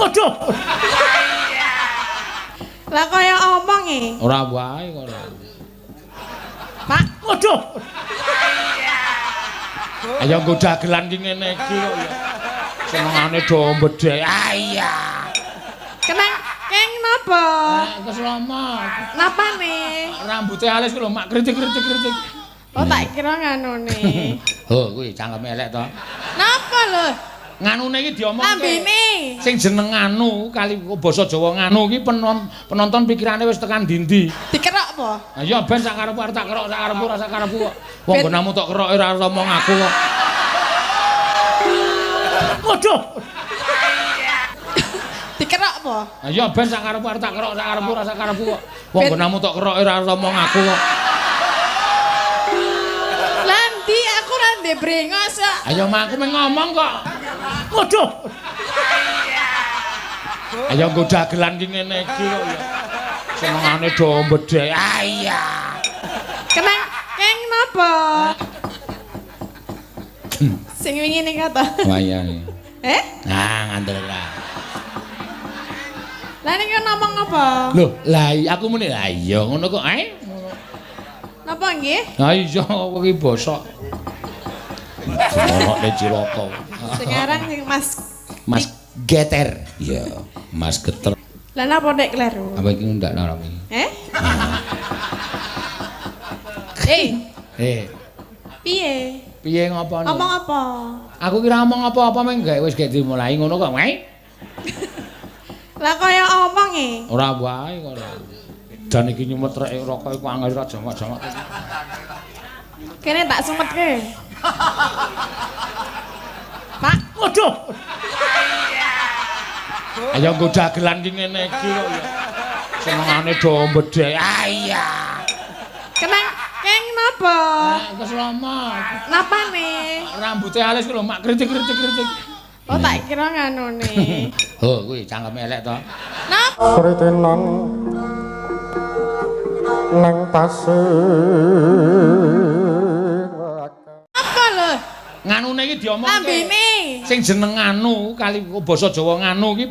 Waduh. Lah kaya omong e. Ora wae kok. Pak, Waduh. Ayo nggo dagelan ki ngene iki kok ya. Senengane do mbedhe. Ah iya. kenang keng napa? Keslamet. Napane? Rambuté alis lho mak kritik-kritik. Oh tak kira nganune. Oh kuwi cangkeme elek to. Napa lho? Nganune iki diomongke. Lambene. Sing jeneng nganu kali basa Jawa nganu iki penonton pikirane wis tekan ndi-ndi. Dikerok apa? Ha ya ben sak karepku arep tak kerok sak karepku ora sak karepku kok. Wong nggonamu tok keroke ora ngomong aku kok. Waduh. Dikerok apa? Ha ya ben sak karepku arep tak kerok sak karepku ora sak karepku kok. Wong nggonamu tok keroke ora ngomong aku kok. Landi aku ra ndek brengos kok. Ayo mak aku ngomong kok. Waduh. Ayo nggo dagelan ki ngene iki kok ya. Senengane do mbedhe. Ah iya. Kenang keng napa? Sing wingi ning kata. Wayang. Ah, ngandel lah. Lah niki ngomong apa? Loh, lah aku muni lah iya ngono kok ae. Napa nggih? Ha iya kuwi bosok. Ono Ciroko. Sekarang sing Mas Geter. Iya, Mas Geter. Lah napa nek kleru? Apa iki ndak ora iki? Piye? Piye ngopone? Ngomong apa? Aku kira ngomong apa-apa meng gawe wis gek dimulai ngono kok, wae. Lah kaya omong e. Ora wae kok. Dan iki nyumetreke rokok iku angel ra jamak-jamak. Kene tak sumetke. Pak, waduh. Ayo nggo dagelan ki ngene iki kok ya. Senengane do mbedhe. Ah iya. kenang keng napa? Keslamet. Napane? Rambuté alis lho mak kritik-kritik. Oh tak kira nganune. Oh kuwi cangkeme elek to. Napa? Pritenan nang tasih Apa lho? Nganune iki diomongke. Lambene. Sing jeneng nganu kali basa Jawa nganu iki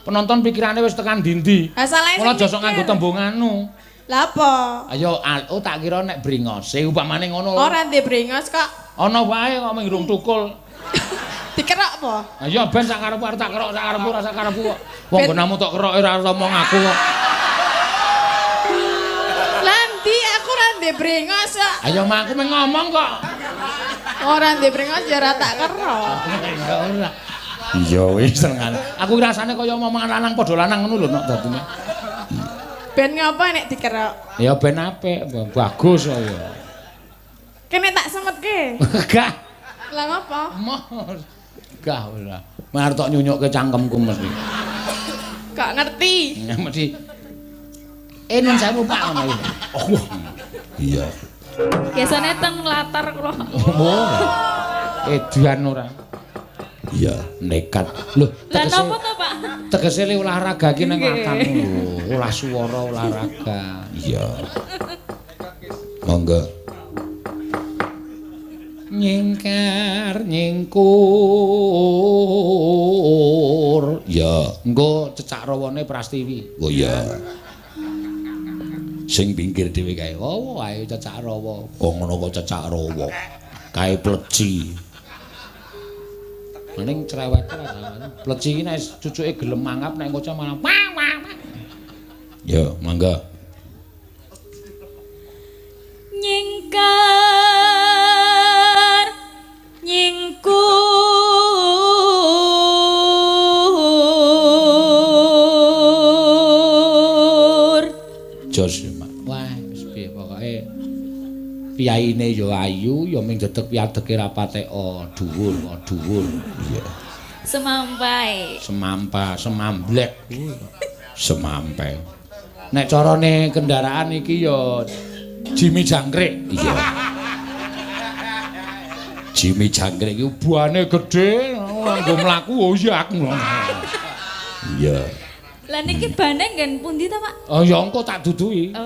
penonton pikirane wis tekan ndi-ndi. Ha salahe Ora aja sok nganggo tembung nganu. Lah apa? Ayo oh tak kira nek bringose upamane ngono. Ora ndek brengos kok. Ana wae kok mengrung tukul. Dikerok apa? Ha iya ben sak karepku arep tak kerok sak karepku ora sak karepku kok. Wong nggonamu tok keroke ora ngomong aku kok. Landi aku ra ndek brengos kok. Ayo mak aku ngomong kok. Ora ndek brengos ya ora tak kerok. Ya ora. Iya wis senengan. Aku rasane kaya omongan lanang padha lanang ngono lho nek dadine. Ben ngapa nek dikerok? Ya ben apik, bagus kok ya. Kene tak semetke. Gah. Lah ngapa? Mos. Gah ora. Mar tok nyunyukke cangkemku mesti. Gak ngerti. Ya mesti. Nun sewu Pak ngono iki. Oh. Iya. Biasane teng latar kula. Oh. Edian ora. Iya, nekat. Lho, Lah napa to, Pak? tegese le olahraga ki nang latarmu lho. Olah swara olahraga. Iya. Monggo. Nyingkar nyingkur. Ya, engko cecak rawane Prastiwi. Oh iya. Sing pinggir dhewe kae. Oh, ayo cecak rawa. Oh ngono kok cecak rawa. Kae pleci. Ning cerewet ora. Pleci iki nek cucuke gelem mangap nek kocok malah wah wah. Ya, mangga. Nyingkar nyingkur. Jos Mak. Wah, wis piye pokoke piyaine ya ayu ya ming dedeg piadeke ra pateka dhuwur kok dhuwur. Iya. Semampai. Semamblek. Semampai. Nek carane kendaraan iki ya Jimmy Jangkrik. Iya. Jimmy Jangkrik iki buane gedhe, nggo mlaku oh iya aku. Iya. Lah niki bane nggen pundi ta, Pak? Oh ya engko tak duduhi. Oh.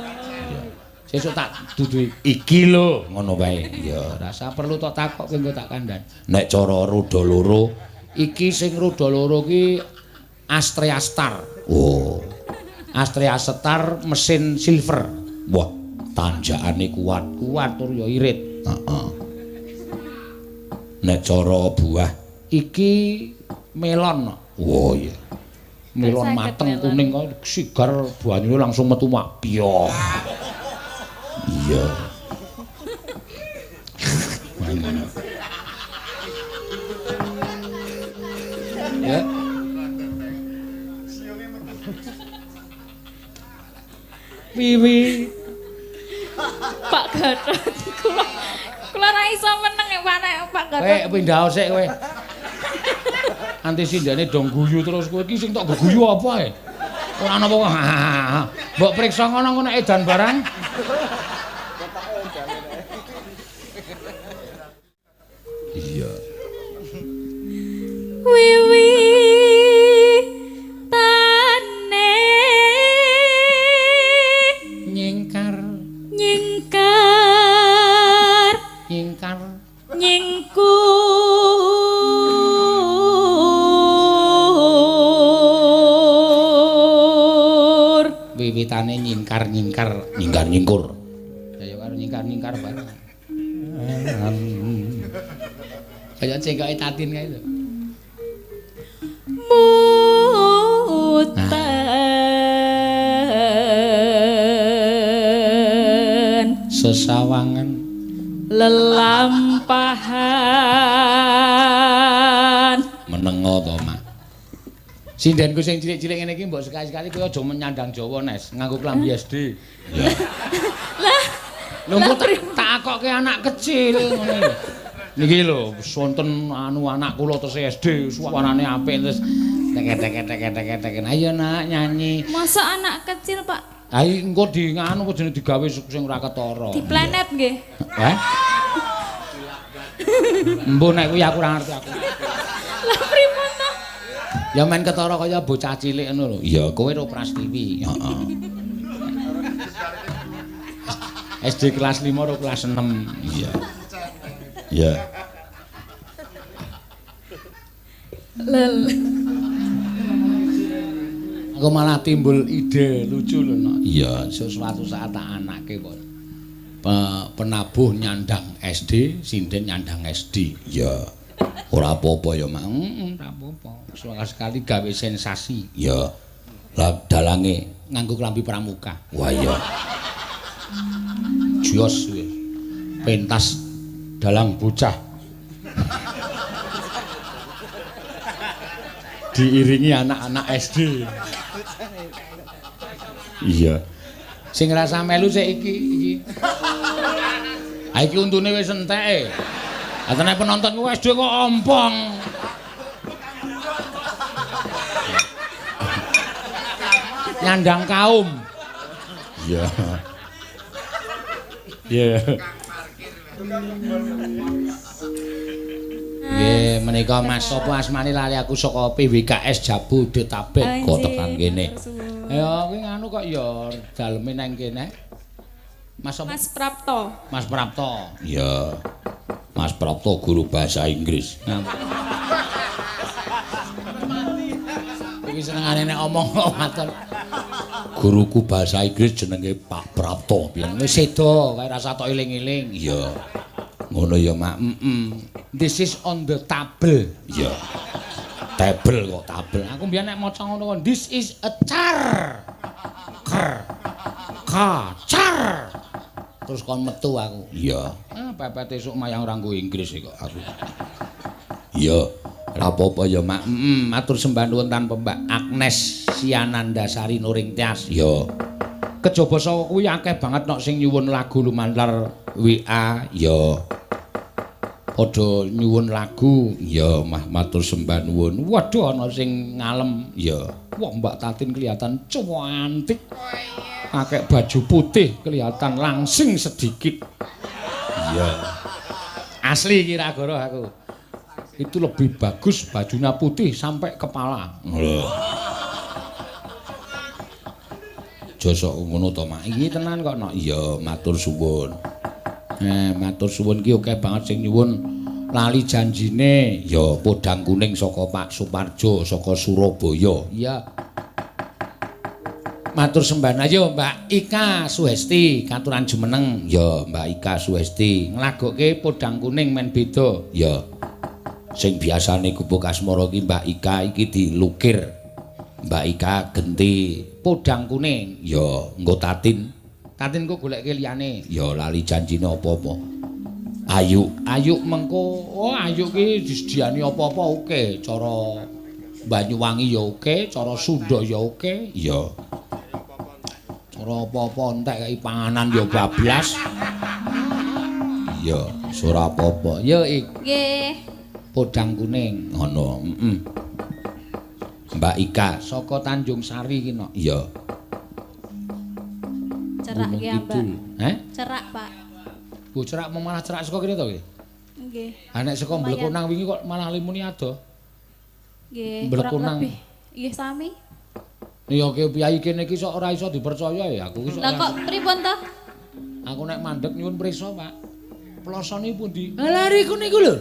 Sesuk tak duduhi. Iki lho, ngono wae. Ya, rasa perlu tok takokke engko tak kandhan. Nek cara roda loro, iki sing roda loro ki Astrea Star. Oh. Astrea Star mesin silver. Wah, tanjakane kuat tur ya irit. Heeh. Nek cara buah iki melon. Oh iya. Melon mateng kuning kok sigar banyune langsung metu mak piyo. Iya. Ya. Wiwi. Pak Gatot kula ra iso meneng Pak Gatot. Kowe pindhao sik kowe. Anti sindane dong guyu terus kowe iki sing tok guyu apa ae? Ora ana apa. Mbok priksa ngono nek edan barang. Iya. Wiwi tane Nyingkar nyingkur wiwitane nyingkur kaya karo nyingkar bareng kaya cengkoke tatin kae lho muten sesawangan lelampahan menengo to mak sindenku sing cilik-cilik ngene iki mbok sekali-sekali kowe aja menyandang Jawa Nes nganggo klambi SD lah lho kok tak akokke anak kecil ngene niki lho wonten anak kula terus SD suarane apik terus tek-tek ayo nak nyanyi masa anak kecil Pak ayo engko di nganu jenenge digawe sing ora ketara di planet nggih Mbok nek kuwi aku ora ngerti aku. Lah pripun to? Ya men ketara kaya bocah cilik ngono lho. Iya, kowe ro Prastiwi. Heeh. SD kelas 5 ro kelas 6. Iya. Iya. Lel. Aku malah timbul ide lucu lho, no. Iya, suatu saat tak anake kok. Penabuh nyandang SD, sinden nyandang SD. Ya. Ora apa-apa ya, Mak. Ora apa-apa. Sekali gawe sensasi. Ya. Lah dalange nganggo klambi pramuka. Wah iya. Jos wis. Pentas dalang bocah. Diiringi anak-anak SD. Iya. Sing ngrasa melu sik iki. Ha iki untune wis entek. Atene penonton ku SD kok ompong. Nyandang kaum. Iya. Iya. Nggih, menika Mas sapa asmane lali aku saka PWKS Jabodetabek kok tekan kene. Ya kuwi nganu kok ya daleme nang kene. Mas sapa? Mas Prapto. Mas Prapto. Iya. Mas Prapto guru bahasa Inggris. Iki senengane nek omong matur. Guruku bahasa Inggris jenenge Pak Prapto. Biyen wis sedo, kae rasa tok eling-eling. Iya. Ngono ya, Mak. This is on the table. Iya. Table kok tabel. Aku mbiyen nek maca ngono kok this is a char. Car. Terus kon metu aku. Iya. Pepet esuk mayang ora nggo Inggris kok aku. Iya. Ora apa-apa ya, Mak. Matur sembah nuwun tanpa Mbak Agnes Sianandasari Nuring Tias. Iya. Kejaba saka kuwi akeh banget nok sing nyuwun lagu lumantar WA. Iya. Padha nyuwun lagu. Iya, Mah matur sembah nuwun. Waduh ana sing ngalem. Iya. Wah, Mbak Tatin kelihatan cantik. Pakai baju putih kelihatan langsing sedikit. Iya. Asli kira-kira aku. Itu lebih bagus bajunya putih sampai kepala. Lho. Josok ngono to, Mak. Iki tenan kok, Nok. Iya, matur suwun. Matur suwun ki akeh banget sing nyuwun lali janjine ya podang kuning saka Pak Suparjo saka Surabaya. Iya. Matur sembahna yo Mbak Ika Suhesti katuran jumeneng. Ya Mbak Ika Suhesti nglagokke podang kuning men beda. Ya. Sing biasane gubuk asmara iki Mbak Ika iki dilukir. Mbak Ika genti podang kuning. Ya nggo tatin. Tatin kok goleke liyane. Ya lali janjine apa-apa. Ayu mengko ayu ki disediani apa-apa oke. Cara Banyuwangi ya oke, cara Sunda ya oke. Ya. Cara apa-apa entek kaya panganan ya bablas. Iya, ora apa-apa. Ya Nggih. Podang kuning ngono. Mbak Ika saka Tanjung Sari ki no. Iya. Cerak ki Mbak. Cerak, Pak. Bu cerak mau malah cerak saka kene to ki? Nggih. Ha nek saka Blekunang wingi kok malah limuni ado. Nggih, Blekunang. Nggih sami. Iya ki piyai kene iki sok ora iso dipercaya ya aku ki sok. Lah kok pripun to? Aku nek mandeg nyuwun prisa, Pak. Plosone pundi? Lah riku niku lho.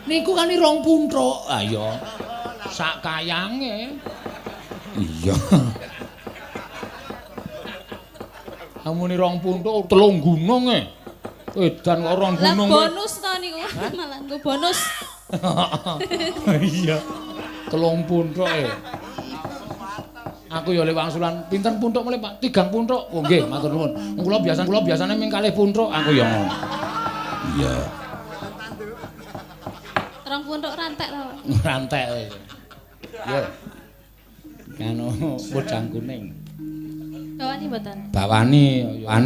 Niku kan 2 punthuk. Ah iya. Sak kayange. Iya. Amune 2 punthuk 3 gunung e. Edan kok 2 gunung. Lah bonus to niku. Malah nggo bonus. Iya. 3 punthuk e. Aku ya oleh wangsulan pinten punthuk mulai Pak? 3 punthuk. Oh nggih, matur nuwun. Kula biasane ming 2 punthuk aku ya ngono. Iya. 2 punthuk rantek to. Rantek. Yo. Kanu podang kuning. Bawani mboten? Bawani ya.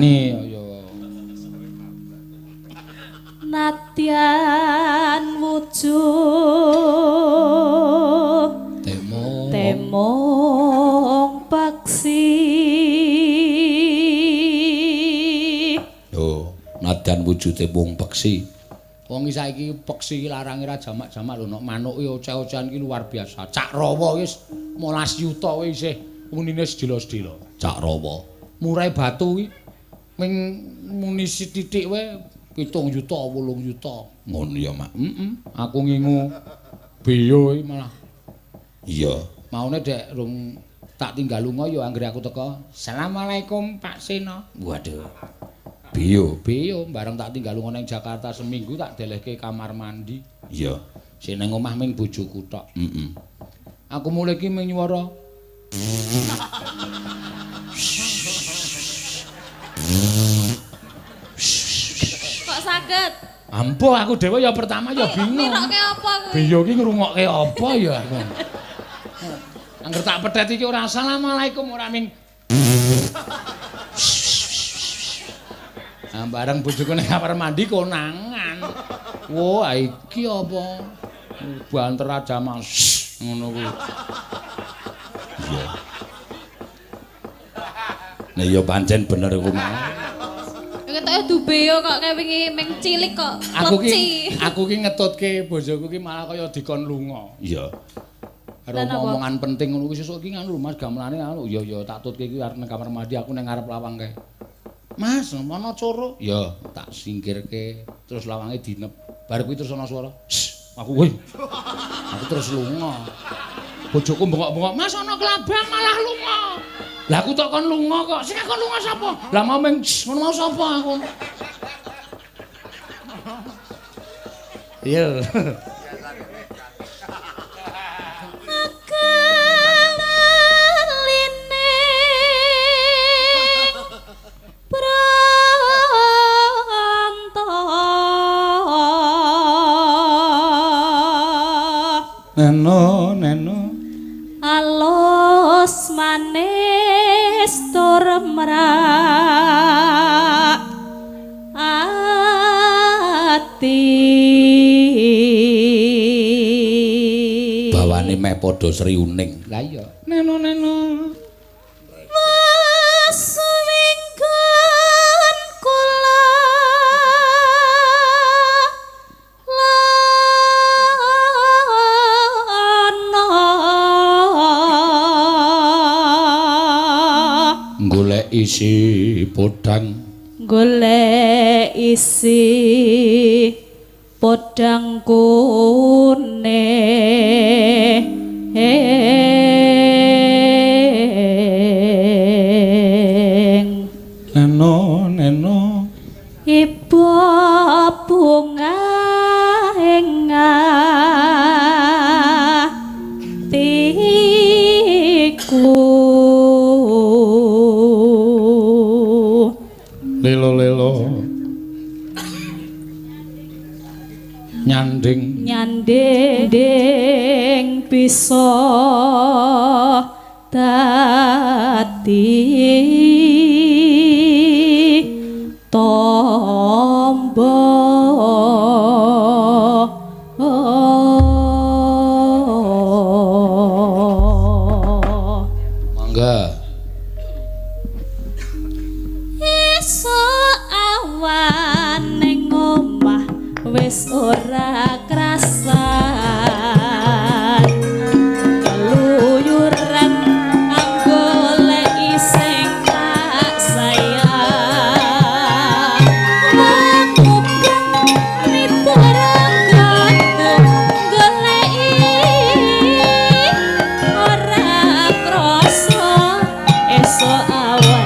Nadyan wujud temong paksi. Yo, nadyan wujude wong peksi. Wong saiki peksi larange ra jamak-jamak lho, nek manuk iki oceh-ocehan iki luar biasa. Cak Rawa wis 12 yuta wis isih unine sedila-sedila. Cak Rawa. Murai batu iki ming muni sithik wae 7 yuta, 8 yuta. Ngono ya, Mak. Aku ngingu beyo iki malah. Iya. Maune dek rung tak tinggal lunga ya anggere aku teko. Assalamualaikum Pak Sena. Waduh. Beyo bareng tak tinggal lunga ning Jakarta seminggu tak delehke kamar mandi. Iya. Sing ning omah ming bojoku tok. Aku mulai ki ming nyuwara. Kok saged? Ampuh aku dhewe ya pertama ya bingung. Nirokke apa kuwi? Beyo ki ngrungokke apa ya aku. Angger tak pedet iki ora assalamualaikum ora ning. Nah, bareng bojoku ning kamar mandi konangan. Wah, iki apa? Banter aja Mas. Ngono kuwi. Iya. Nah, ya pancen bener iku mau. Ketoke dubeyo kok kayak wingi ming cilik kok. Aku ki ngetutke bojoku ki malah kaya dikon lunga. Iya. Karo omongan penting ngono kuwi sesuk ki nganu Mas gamelane anu ya tak tutke iki arep nang kamar mandi aku ning ngarep lawang kae. Mas, mana coro? Ya, tak singkirke terus lawange dinep. Bar kuwi terus ana swara. Aku woi. Aku terus lunga. Bojoku bengok-bengok, "Mas ana kelabang malah lunga." Lah aku tok kon lunga kok. Sing kon lunga sapa? Lah mau ming ngono mau sapa aku? Iya. Neno alus manis tur mrak ati bawane meh padha sriuning lah iya neno isi podang golek isi podang podang kuning neno ibu bunga hatiku lelo nyanding bisa dadi tombo mangga esuk awan ning omah wis ora krasan keluyuran kanggo goleki sing tak sayang mangkubang miteranganku goleki ora krasa esuk awan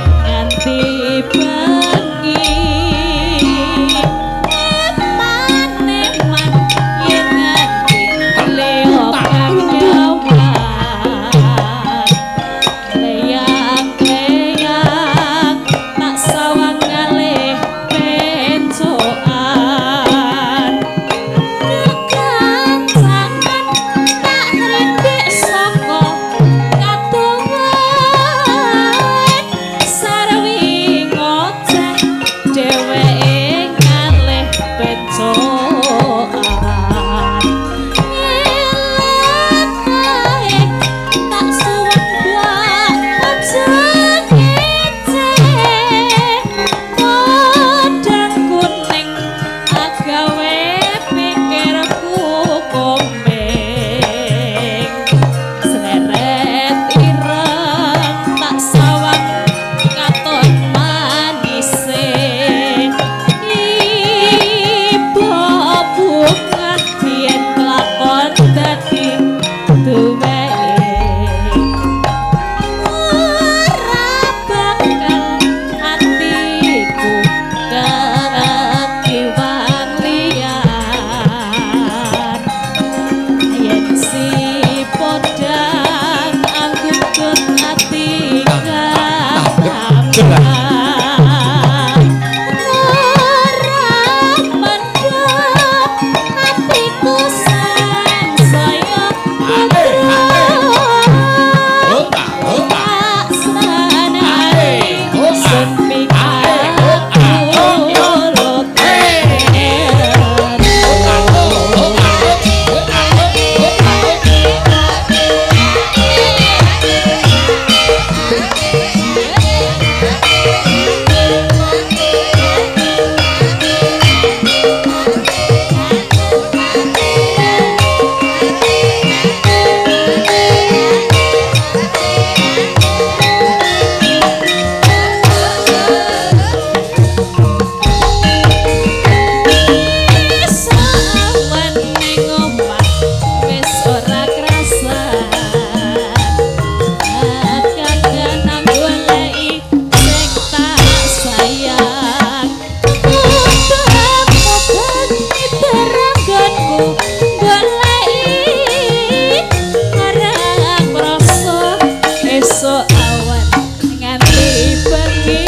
nganti bengi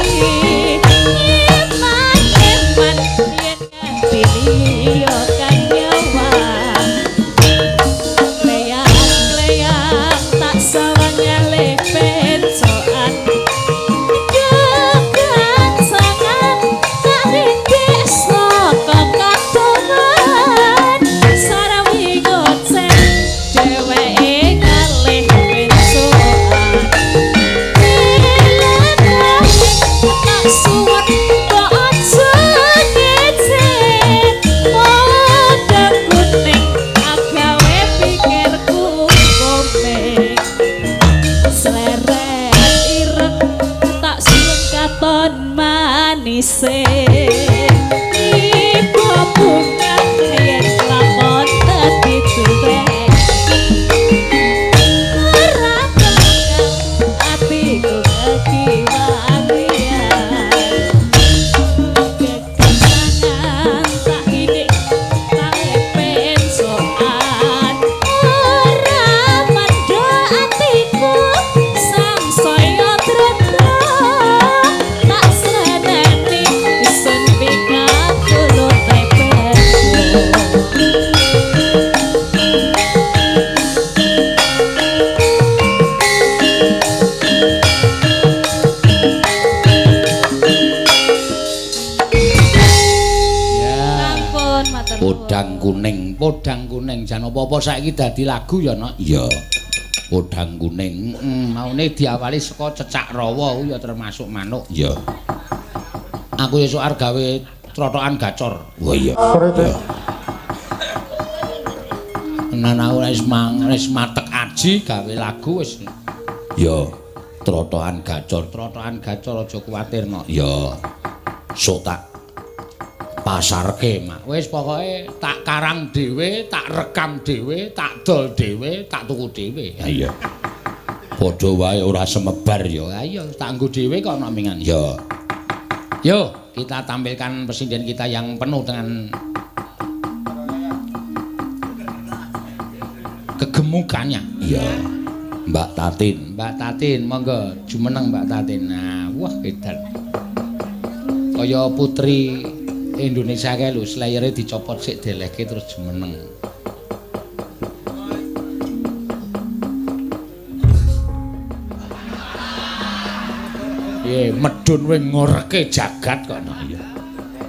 manise ibu bunga yen Podang kuning jan apa-apa saiki dadi lagu ya, Nok? Iya. Podang kuning. Maune diawali saka cecak rawa ya termasuk manuk. Iya. Aku esuk arep gawe trotokan gacor. Wah iya. Nana wis matek aji gawe lagu wis. Ya, trotokan gacor aja kuwatir, Nok. Ya. Sok tak pasarke, Mak. Wis pokoke tak karang dhewe, tak rekam dhewe, tak dol dhewe, tak tuku dhewe. Ha iya. Padha wae ora semebar ya. Ha iya, tak nggo dhewe kok ana mingan. Ya. Yo, kita tampilkan presiden kita yang penuh dengan kegemukannya. Iya. Mbak Tatin, monggo jumeneng Mbak Tatin. Nah, wah edan. Kaya putri Indonesia kae lho, slayere dicopot sik delehke terus jumeneng. Medun wing ngoreke jagat kok. Iya.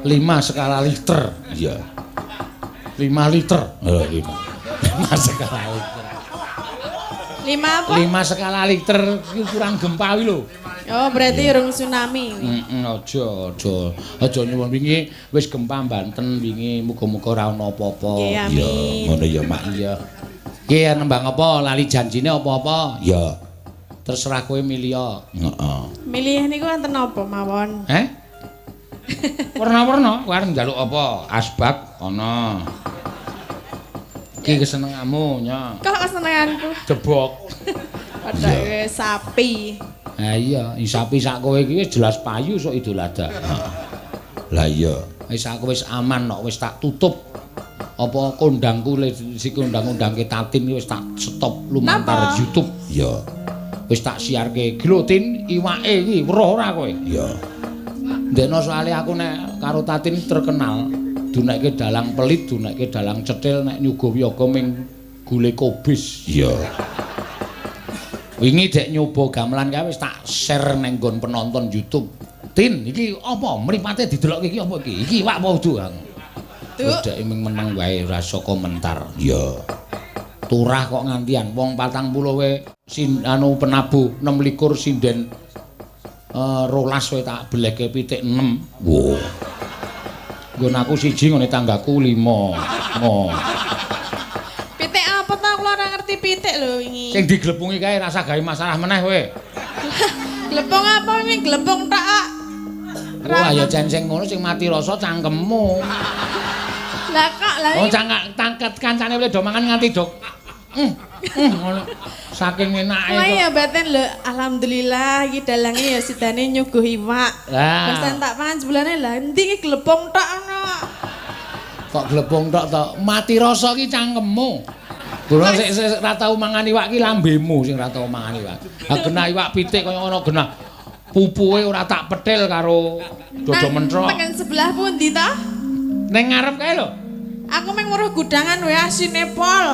5 skala liter. Iya. 5 liter. 5 skala liter. 5 apa? 5 skala liter ukuran gempa kuwi lho. Oh, berarti urung tsunami. Aja nyuwun wingi wis gempa Banten wingi muga-muga ora ana apa-apa. Iya, ngono ya, Mak. Iya. Ki nembang apa lali janjine apa-apa? Ya. Terserah kowe milih. Heeh. Milih niku wonten apa mawon? Warna-warna, kowe arep njaluk apa? Asbak ana. Ki kesenenganmu, nya. Kok kesenenganku? Jebok. Padahal sapi. Ha iya, sapi sak kowe iki jelas payu sok Idul Adha. Lah iya, wis aku wis aman kok wis tak tutup. Apa kondangku si kondang-kondangke Tatin wis tak stop lumantar YouTube. Iya. Wis tak siarke glotin iwake iki weruh ora kowe? Iya. Ndekno soalé aku nek karo Tatin terkenal dunekke dalang pelit, dunekke dalang cetil nek nyuguh yoga ming gule kobis. Iya. Wingi dek nyoba gamelan kae wis tak share ning nggon penonton YouTube. Tin, iki apa? Mripate didelokke iki apa iki? Iki iwak apa udu, Kang? Terus dek ming meneng wae rasa komentar. Iya. Turah kok ngantian wong 40 we penabuh 26 sinden 12 we tak beleke pitik 6. Wo. Nggon aku siji ngene tanggaku 5. Oh. Pitik apa ta kula ora ngerti pitik lho wingi. Sing diglepungi kae rasa gawe masalah meneh kowe. Glepung apa wingi glepung tok. Wah ya jan sing ngono sing mati rasa cangkemmu. Lah kok lah. Oh tangket kancane wis do mangan nganti dok. Ngono. Saking enake kok. Ya batin lho, alhamdulillah iki dalange ya sidane nyuguh iwak. Wis tak pangan sebulane lah endi iki glepung tok ana. Kok glepung tok to? Mati rasa iki cangkemmu. Durung sik ora tau mangan iwak ki lambemu sing ora tau mangan iwak. Ha genah iwak pitik kaya ngono genah. Pupuhe ora tak petil karo dodo mentrok. Tekan sebelah pundi ta? Ning ngarep kae lho. Aku mung weruh gudangan wae asine pol.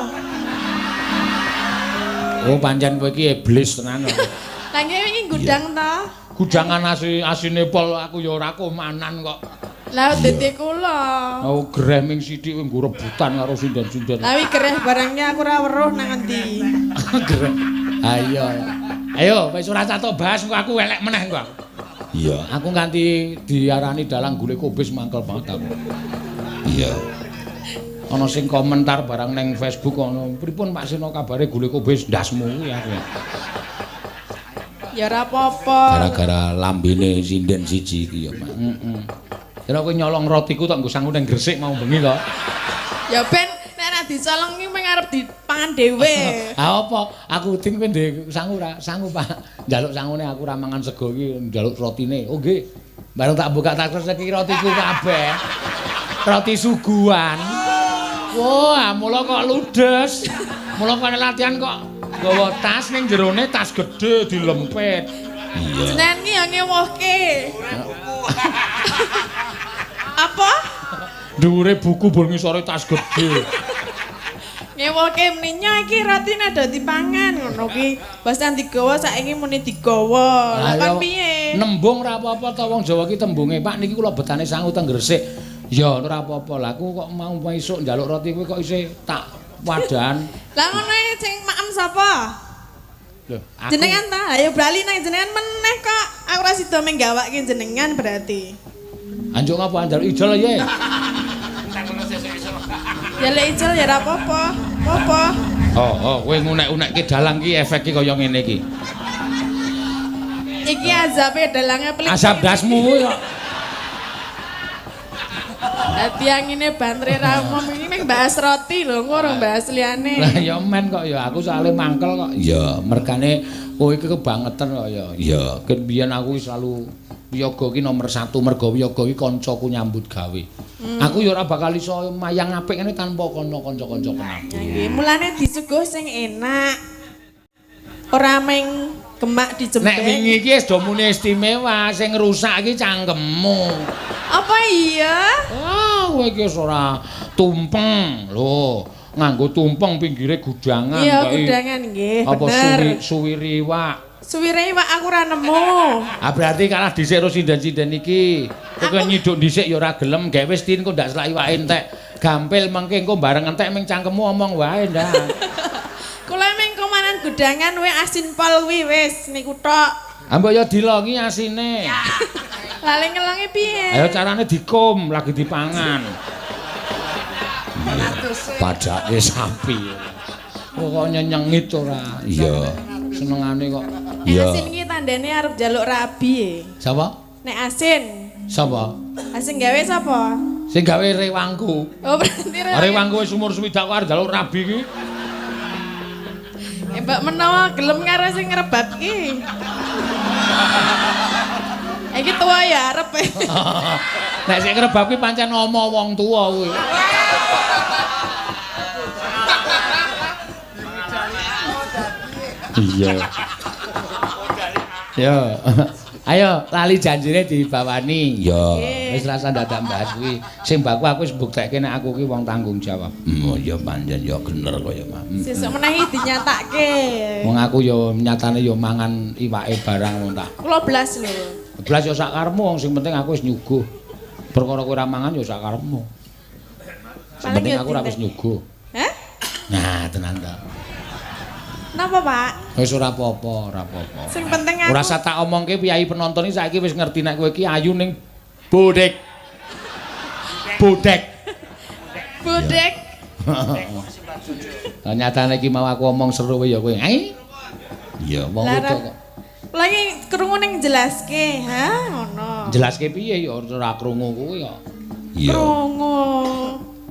Oh pancen kowe iki iblis tenan. Lah iki gudang ta? Gudangan asine pol aku ya ora komanan kok. Lah dadi kula. Oh greh ming sithik kowe nggo rebutan karo sinden-sinden. Lah greh barangnya aku ora weruh nang endi. Greh. Ayo wis ora catok bahas kok aku elek meneh kok. Iya, aku nganti diarani dalang gule kobis mangkel banget aku. Iya. Ana sing komentar barang neng Facebook ana, "Pripun Pak Seno kabare gule kobis ndasmu kuwi aku." Ya ora apa-apa. Gara-gara lambene sinden siji iki ya, Mak. Heeh. Kira kowe nyolong rotiku tok nggo sangu ning Gresik mau bengi to. Ya ben nek ora dicolong iki mung arep dipangan dhewe. Ha apa? Aku udin kowe ndek sangu ora? Sangu, Pak. Njaluk sangune aku ora mangan sego iki, njaluk rotine. Oh nggih. Bareng tak buka tak reseki rotiku kabeh. Roti suguhan. Wah, mula kok ludes. Mula kok latihan kok nggawa tas ning jerone tas gedhe dilempit. Iya. Jenengan ki ya ngewohke. Apa? Dhuwure buku bol ngisore tas gedhe. Ngewohke meninya iki rotine do dipangan ngono ki. Basan digawa saiki muni digawa. Lah kan piye? Nembung ora apa-apa to wong Jawa ki tembunge, Pak niki kula betane sangu teng Gresik. Ya ora apa-apa lah aku kok mau esuk njaluk roti kowe kok isih tak wadan. Lah ngono sing maem sapa? Lho, jenengan ta? Ayo bali nang jenengan meneh kok. Aku ora sida menggawake jenengan berarti. Anjuk ngapa njaluk ijol ya? Ya lek ijol ya ora apa-apa. Apa? Oh, kowe ngunek-unekke dalang ki efek ki kaya ngene iki. Iki azabe dalange pelik. Asap dasmu kuwi kok. Dadi angine bantre ra umum iki ning bahas roti lho, engko ora bahas liyane. Lah ya men kok ya aku soalnya mangkel kok. Ya, mergane kowe iki kebangetan kok ya. Ya, ken biyen aku selalu Wiyaga ki nomor 1 mergo Wiyaga ki kancaku nyambut gawe. Aku ya ora bakal iso mayang apik ngene tanpa kanca-kanca penabuh. Nggih, mulane disuguh sing enak. Ora meng gemak dijembek. Nek wingi iki wis do muni istimewa, sing rusak iki cangkemmu. Apa iya? Kowe iki wis ora tumpeng lho. Nganggo tumpeng pinggire gudangan iya, gudangan nggih, bener. Apa suwiri iwak? Suwire iwak aku ora nemu. Ah berarti kalah dhisik karo sinden-sinden iki. Kowe nyiduk dhisik ya ora gelem, gawe wis tin kok ndak selak iwake entek. Gampil mengke engko bareng entek ming cangkemmu omong wae ndak. Kula ming komanan gudangan we asin pol kuwi wis niku tok. Ah mbok ya dilongi asine. Lali ngelongi piye? Ayo carane dikum lagi dipangan. Padake sapi. Kok nyenyengit ora? Iya. Senengane kok. Nek asin iki tandane arep njaluk rabi. Sapa? Nek asin. Sapa? Asin gawe sapa? Sing gawe rewangku. Oh berarti Rewangku wis umur swidak kok arep njaluk rabi iki. Mbak menawa gelem karo sing ngrebat ki. Iki tuwa ya arep. Nek sing ngrebab ki pancen ngomong wong tuwa kuwi. Iya. Yo. Ayo lali janjine dibawani. Yo. Wis rasa dadak mbahas kuwi. Sing baku aku wis mbuktekke nek aku ki wong tanggung jawab. Oh ya pancen ya bener kaya mah. Sesuk menehi dinyatake. Wong aku yo nyatane yo mangan iwake barang wong tak. Kula blas lho. Blas yo sak karepmu wong sing penting aku wis nyuguh. Perkara kowe ora mangan yo sak karepmu. Sing penting aku ora wis nyuguh. Hah? Nah, tenan ta. Napa, Pak? Wis ora apa-apa, ora apa-apa. Sing penting aku Ora usah tak omongke piyayi penonton iki saiki wis ngerti nek kowe iki ayu ning bodek. Bodek. Bodek. Lah nyatane iki mau aku omong seru ya kowe. Ai. Iya, wong wedok kok. Lagi krungu ning jelaske, ha, ngono. Jelaske piye ya ora krungu kuwi ya. Iya. Krungu.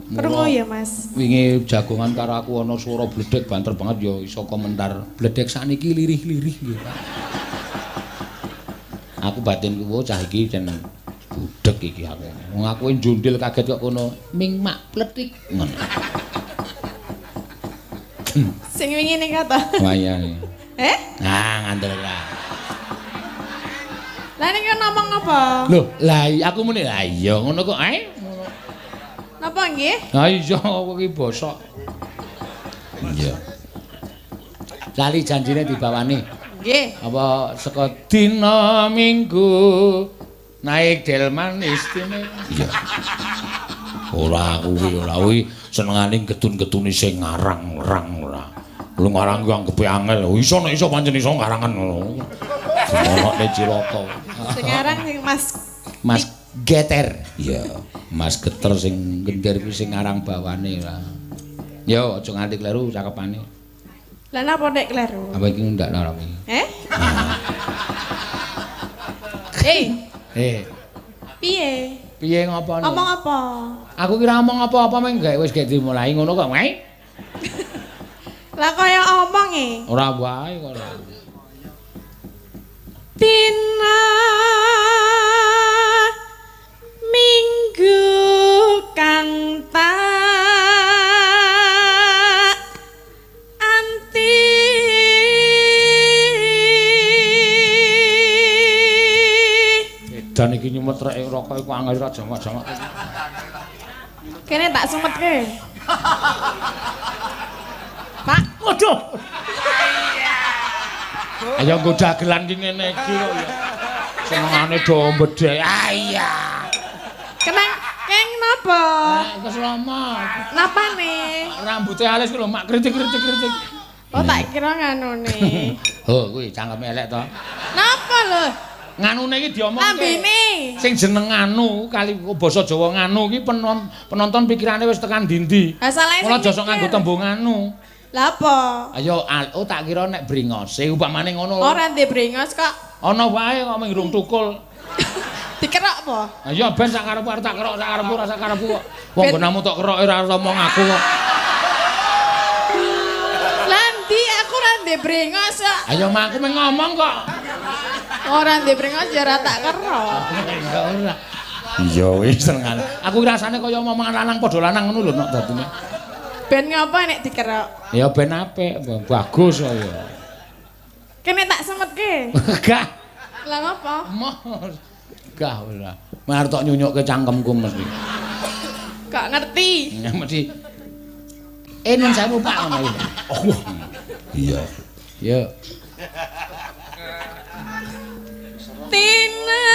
Krungu ya, Mas. Wingi jagongan karo aku ana swara bledek banter banget ya iso komentar. Bledek sakniki lirih-lirih ya, Pak. Aku batinku cah iki jen budek iki aku. Wong aku njundil kaget kok kono ming mak pletik ngono. Sing wingi ning kata. Wayane. Nah, ngandel ora. Lah niki ngomong apa? Loh, lah aku muni lah iya ngono kok ae. Napa nggih? Ha iya kok iki bosok. Iya. Lali janjine dibawani. Nggih. Apa saka dina Minggu naik delman istimewa. Iya. Ora kuwi senengane getun-getune sing ngarang-ngarang ora. Lu ngarang ku anggepe angel. Iso nek iso pancen iso ngarangan ngono. Ono nek Cirata. Sing aran sing Mas Geter. Iya, Mas Geter sing gender kuwi sing ngarang bawane lah. Yo aja nganti kleru cakepane. Lah napa nek kleru? Apa iki ndak lara iki? Piye? Piye ngopone? Omong apa? Aku kira omong apa-apa meng gawe wis gek dimulai ngono kok, wae. Lah kaya omong e. Ora wae kok. Dina Minggu kang tak anti Dan iki nyumetreke rokok iku angel ra jamak-jamak. Kene tak sumetke. Pak, waduh. Ayo nggo dagelan ki ngene iki kok ya. Senengane do mbedhe. Ah iya. Keng Napa? Keslomot. Napane? Rambutnya halus ku lho, mak kritik-kritik. Oh, tak kira nganune. Oh, kuwi cangkeme elek to. Napa lho? Nganune iki diomongke. Lambene. Sing jeneng nganu kali basa Jawa nganu iki penonton pikirane wis tekan ndi-ndi. Ha salahe Ora aja sok nganggo tembung nganu. Lah apa? Ayo tak kira nek bringose upamane ngono. Ora ndek brengos kok. Ana wae kok mung rung tukul. Dikerok apa? Ayo ben sak karepku arep tak kerok sak karepku ora sak karepku kok. Wong genamu tok keroke ora ngomong aku kok. Nanti aku ora ndek brengos kok. Ayo mak aku mung ngomong kok. Ora ndek brengos ya ora tak kerok. Ora. Iya wis tenan. Aku rasane kaya omongan lanang padha lanang ngono lho nek dadine. Ben ngapa nek dikerok? Ya ben apik, bagus kaya. Kene tak semetke. Gah. Lah ngapa? Mos. Gah ora. Marep tok nyunyukke cangkemku mesti. Gak ngerti. Ya mesti. Nun sewu Pak ngono iki. Oh. Iya. Ya. Tina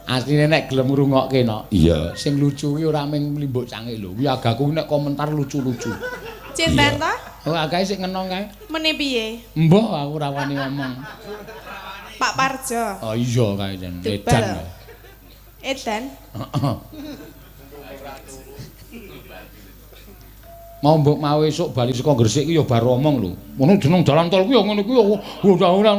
asline nek gelem ngrungokke no. Iya. Sing lucu kuwi ora mung mlimbuk cange lho. Kuwi agaku nek komentar lucu-lucu. Cinten ta? Oh agae sik ngenong kae. Mene piye? Mbah aku ora wani ngomong. Pak Parjo. Oh iya kae jan. Edan. Edan. Mau mbok mau esuk bali saka Gresik ki ya bar omong lho. Ngono jeneng dalan tol kuwi ya ngono kuwi ya ora.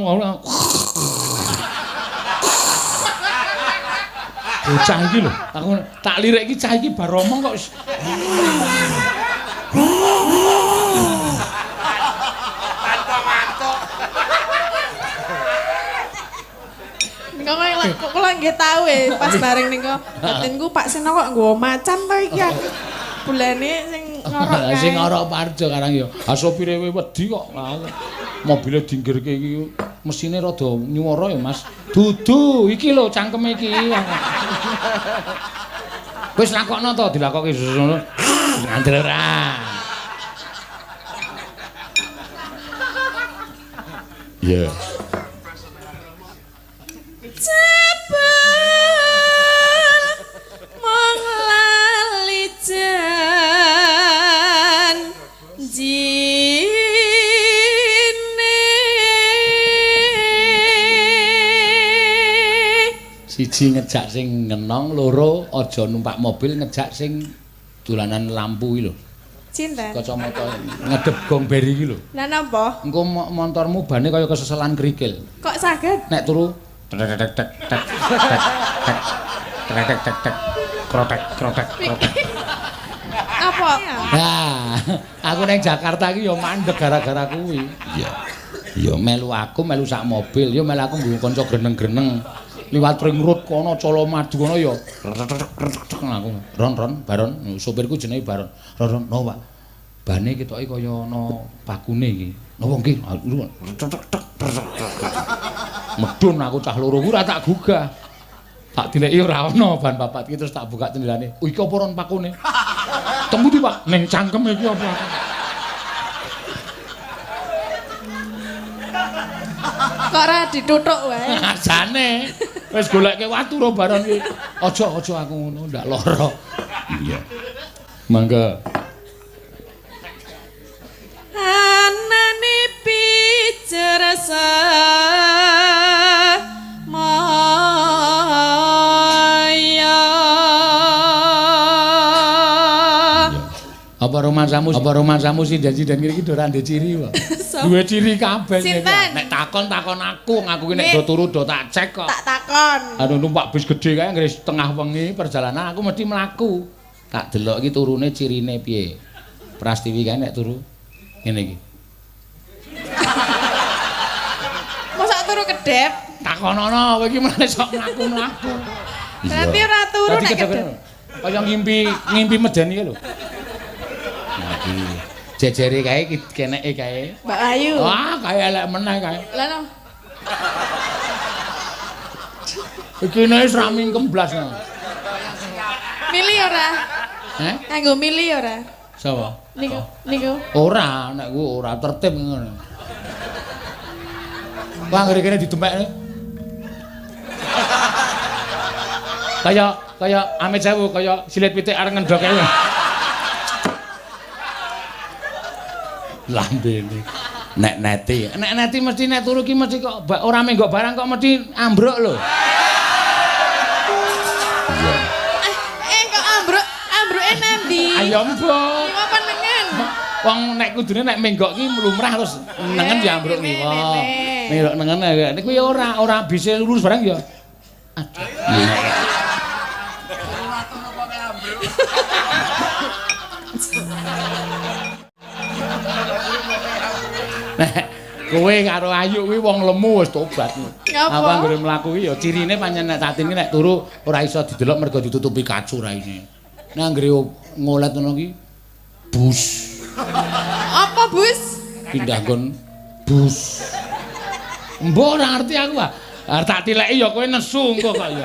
Bocah iki lho, aku tak lirik iki cah iki bar omong kok. Kok kula nggih tau pas bareng ning kok batinku Pak Seno kok nggawa macan to iki aku. Bulane sing ngorok kae. Sing ngorok Parjo karang ya. Ha sopire wedi kok. Mobile dinggirke iki mesine rada nyuwara ya Mas. Dudu iki lho cangkeme iki. Wis lakokno to dilakokke ngono. Ngandel ora. Iya. Siji ngejak sing ngenong, loro aja numpak mobil ngejak sing dolanan lampu iki lho. Cinten. Kacamata ngedep gong beri iki lho. Lah napa? Engko montormu bane kaya keseselan krikil. Kok saged? Nek turu tek tek tek tek tek tek tek tek krotek krotek krotek. Apa? Nah, aku ning Jakarta iki ya mandeg gara-gara kuwi. Iya. Ya melu aku melu sak mobil, ya melu aku nggo kanca greneng-greneng. Liwat ring road kono Colomadu kono ya. Aku ron Baron, sopirku jenenge Baron. Ron no, Pak. Bane ketoke kaya ana bakune iki. Napa nggih? Medun aku cah loro ku ora tak gugah. Tak dileki ora ana ban papat iki terus tak buka jendelane. Oh iki apa ron pakune? Tembuti Pak, ning cangkem iki apa? Kok ora dituthuk wae. Ajane wis goleke watu ro baron iki. Aja aku ngono, ndak lara. Iya. Mangga. Anane picerasa Apa romansamu sih janji-janji iki ora ndek ciri wae. Duwe ciri kabeh. Nek takon aku nek do turu do tak cek kok. Tak takon. Anu numpak bis gedhe kae ngris tengah wengi perjalanan aku mesti mlaku. Tak delok iki turune cirine piye. Prastiwi kae nek turu ngene iki. Mosok turu kedep? Takonono kowe iki mlane sok mlaku-mlaku. Berarti ora turu nek kedep. Kaya ngimpi medeni lho. Iki jejere kae keneke kae. Mbak Ayu. Wah, kae elek meneh kae. Lah no. Iki wis ra mingkem blas. Milih ora? Heh? Nganggo milih ora? Sapa? Niku. Ora, nek ku ora tertib ngono. Wah, ngene kene didemek. Kaya Amit Sewu, kaya silit pitik areng ngendhok ae. Lambene. Nek neti mesti nek turu ki mesti kok ora menggok barang kok mesti ambruk lho. Iya. Kok ambruke nendi? Ayo mbok. Kiwa panengen. Wong nek kudune nek menggok ki lumrah terus nengen ya ambruk kiwa. Menggok nengen niku ya ora bisa lurus barang ya. Aduh. Nek kowe karo Ayu kuwi wong lemu wis tobat. Apa anggere mlaku iki ya cirine pancen nek Tatin ki nek turu ora iso didelok mergo ditutupi kacu raine. Nek anggere ngolet ngono ki bus. Apa bus? Pindah nggon bus. Mbok ora ngerti aku ah. Arep tak tileki ya kowe nesu engko kok ya.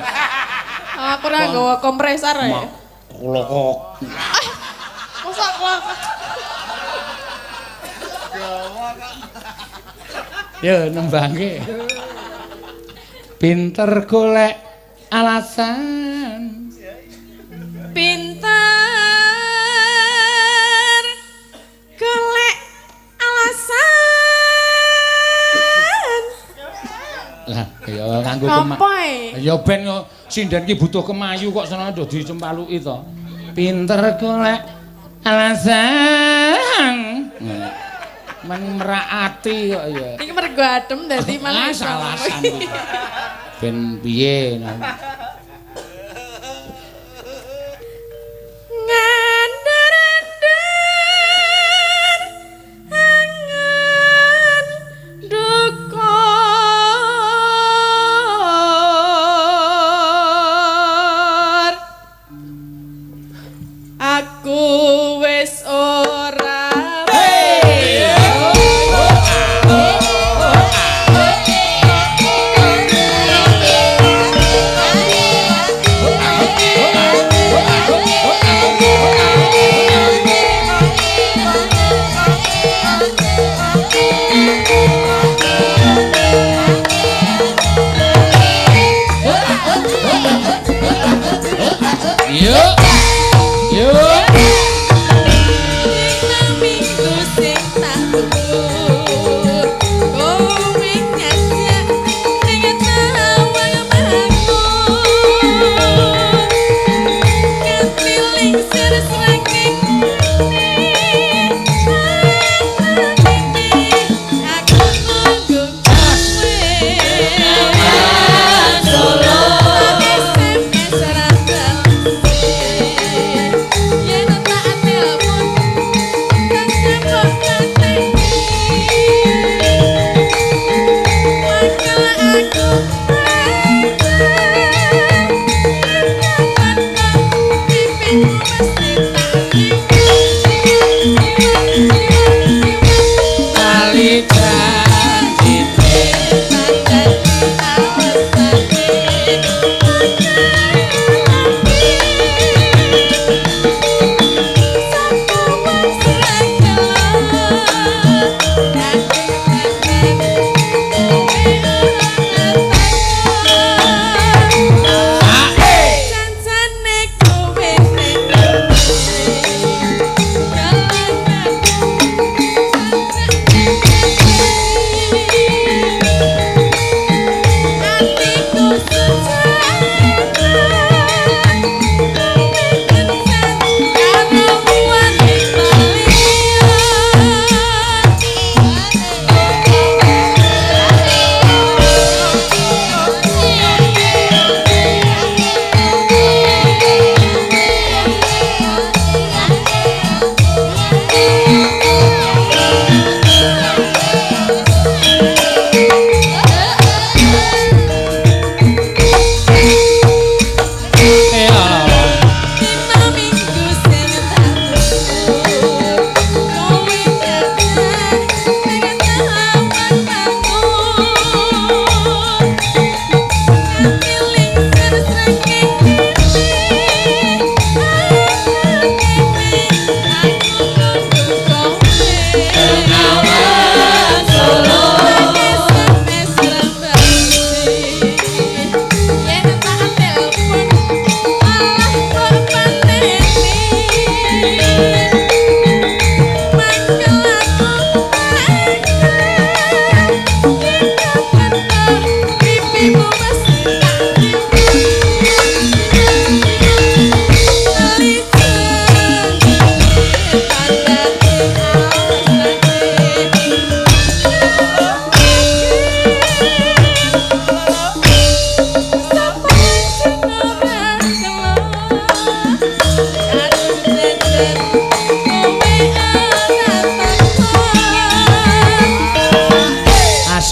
Aku ora nggawa kompresor ya. Klokok. Mosok klokok. Ya nembangke. Pinter golek alasan. Pinter golek alasan. Lah, ya nganggo ya ben sinden ki butuh kemayu kok seneng ndo dicempaluki to. Pinter golek alasan. Men merakati kok ya. Iki mergo adem dadi malah alasan iki. Ben piye ngandar-andar angen dukor aku wis ora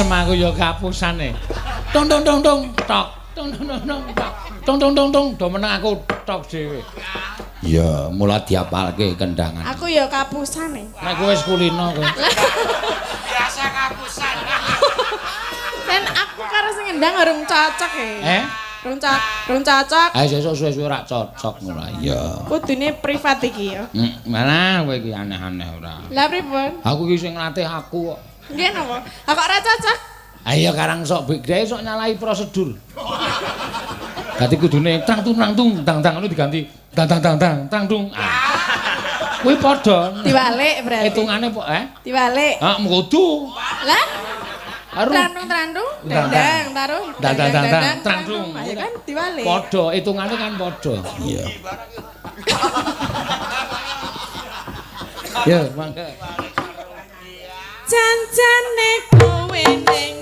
mesem aku ya kapusane. Tung tung tung tung tok. Tung tung tung tung tok. Tung tung tung tung do meneng aku tok dhewe. Ya, mula diapalke kendangan. Aku ya kapusane. Nek kowe wis kulino kowe. Biasa kapusan. Dan aku karo sing ngendang urung cocok e. Rung cocok. Ayo sesuk suwe-suwe rak cocok ngono. Iya. Kudune privat iki ya. Mana kowe iki aneh-aneh ora. Lah pripun? Aku iki sing nglatih aku kok. Nggih napa? Lah kok ora cocok? Ayo karang sok bigdae sok nyalahi prosedur. Dadi kudune tang tung tang ngono diganti tang dung. Kuwi padha. Diwalik berarti. Hitungane kok Diwalik. Heeh, kudu. Lah Aru. Trandung, dandang, taruh. Trandung. Ya kan diwalik. Padha, hitungane kan padha. Iya. Ya, mangga. Jancane kowe ning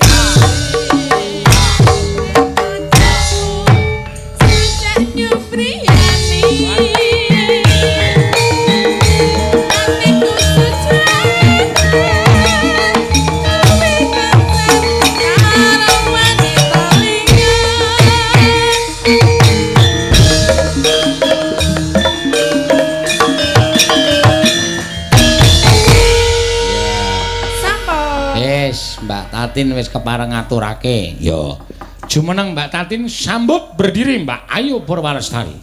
Mbak Tatin wis kepareng ngaturake. Ya. Jumeneng Mbak Tatin sambut berdiri Mbak Ayu Purwalestari.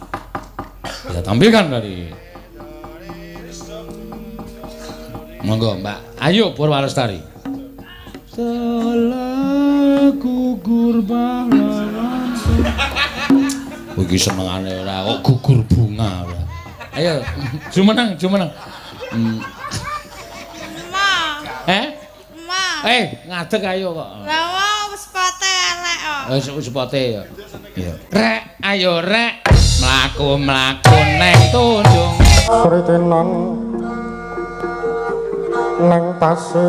Kita tampilkan dari monggo Mbak Ayu Purwalestari. Salah gugur balan. Iki senengane ora kok gugur bunga ora. Ayo jumeneng. Ngadeg ayo kok. Lah wong spote elek kok. Wis spote ya. Iya. Rek, ayo rek. Mlaku neng tunjung. Sritenan nang pasir